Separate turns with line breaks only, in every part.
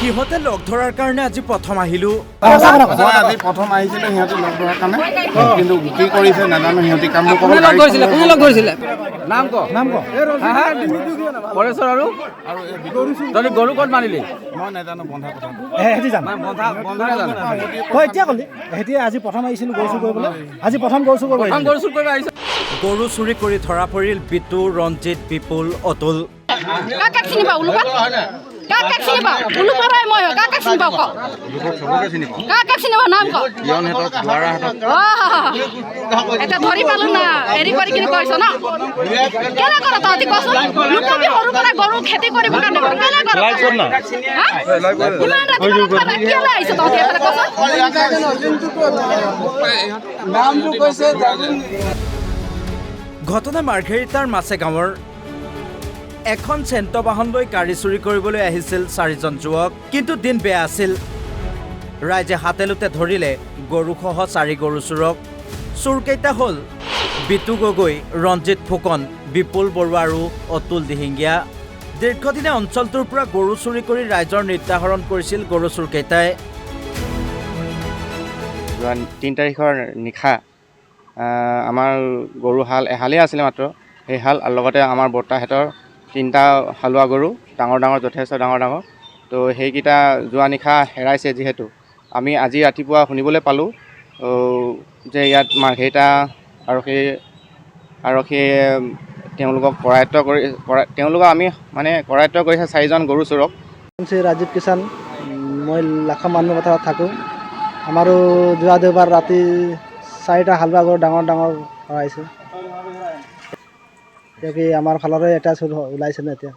সিহঁতে লগ ধৰাৰ কাৰণে আজি প্ৰথম আহিলো।
মই আজি প্ৰথম আহিছিলোঁ সিহঁতে লগ ধৰাৰ কাৰণে, কিন্তু কি কৰিছে নাজানো। সিহঁতি কামবোৰ
কোনে লগ ধৰিছিলে নাম ক পৰেশ্বৰ আৰু তহঁতি গৰু ক'ত বান্ধিলি?
মই নাজানো বন্ধা কথা।
এহেঁতি জানো
বন্ধা নাজানো
তই এতিয়া ক'লি এহেঁতি আজি প্ৰথম আহিছিলোঁ গৰু চুৰ কৰিবলৈ। আজি প্ৰথম গৰু চুৰ কৰিব
প্ৰথম গৰু চুৰ কৰিব আহিছে।
গৰু চুৰি কৰি ধৰা পৰিল বিতু, ৰঞ্জিত, বিপুল, অতুল।
কাক চিনি পাওঁ কাক চিনি পাওঁ উলুপাৰাই মই কাক চিনি পাওঁ কওক কাক চিনি পাওঁ নাম কওক এটা ধৰি পালো না হেৰি কৰি কিনে কৰিছ ন কেনে কৰ তহঁতি কচোন লুকাবি সৰু পৰা গৰু খেতি কৰিব কাৰণে কৰ কেনে কৰ ইমান ৰাতি কেলে আহিছ তহঁতি এইফালে কচোন
নামটো কৈছে
ঘটনা মাৰ্ঘেৰিটাৰ মাছে গাঁৱৰ। এখন চেণ্ট বাহন লৈ গাড়ী চুৰি কৰিবলৈ আহিছিল 4জন যুৱক, কিন্তু দিন বেয়া আছিল। ৰাইজে হাতেলোতে ধৰিলে গৰুসহ 4 গৰু চোৰক। চোৰকেইটা হ'ল বিতু গগৈ, ৰঞ্জিত ফুকন, বিপুল বৰুৱা আৰু অতুল দিহিঙীয়া। দীৰ্ঘদিনে অঞ্চলটোৰ পৰা গৰু চুৰি কৰি ৰাইজৰ নিৰ্যাহৰণ কৰিছিল গৰু চোৰকেইটাই।
3 তাৰিখৰ নিশা আমাৰ গৰু এহালেই আছিলে মাত্ৰ। সেই হাল আৰু লগতে আমাৰ বৰ্তাহঁতৰ 3টা হালোৱা গৰু, ডাঙৰ যথেষ্ট ডাঙৰ। তো সেইকেইটা যোৱা নিশা হেৰাইছে। যিহেতু আমি আজি ৰাতিপুৱা শুনিবলৈ পালোঁ যে ইয়াত মাৰ্ঘেৰিটা আৰক্ষীয়ে তেওঁলোকক কৰায়ত্ব কৰিছে 4জন গৰু চোৰক।
ৰাজীৱ কিষাণ, মই লাখা মানুহ কথা থাকোঁ। আমাৰো যোৱা দেওবাৰ ৰাতি 4টা হালোৱা গৰু ডাঙৰ হৰাইছে। কি আমাৰ ফালৰে এটা চুৰ ওলাইছে ন এতিয়া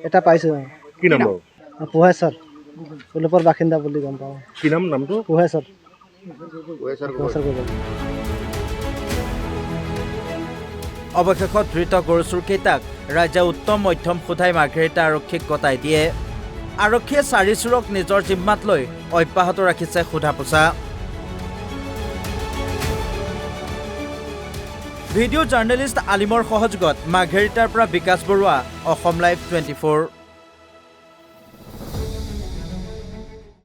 এটা পাইছোঁ।
কি নাম বাৰু?
পোহেশ্বৰ উলুপৰ বাসিন্দা বুলি গম পাওঁ।
কি নাম নামটো?
পোহেশ্বৰ।
অৱশেষত ধৃত গৰু চোৰকেইটাক ৰাইজে উত্তম মধ্যম সোধাই মাৰ্ঘেৰিটা আৰক্ষীক গতাই দিয়ে। আৰক্ষীয়ে 4 চোৰক নিজৰ জিম্মাত লৈ অব্যাহত ৰাখিছে সোধা পোছা। ভিডিঅ' জাৰ্নেলিষ্ট আলিমৰ সহযোগত মাৰ্ঘেৰিটাৰ পৰা বিকাশ বৰুৱা, অসম লাইভ 24।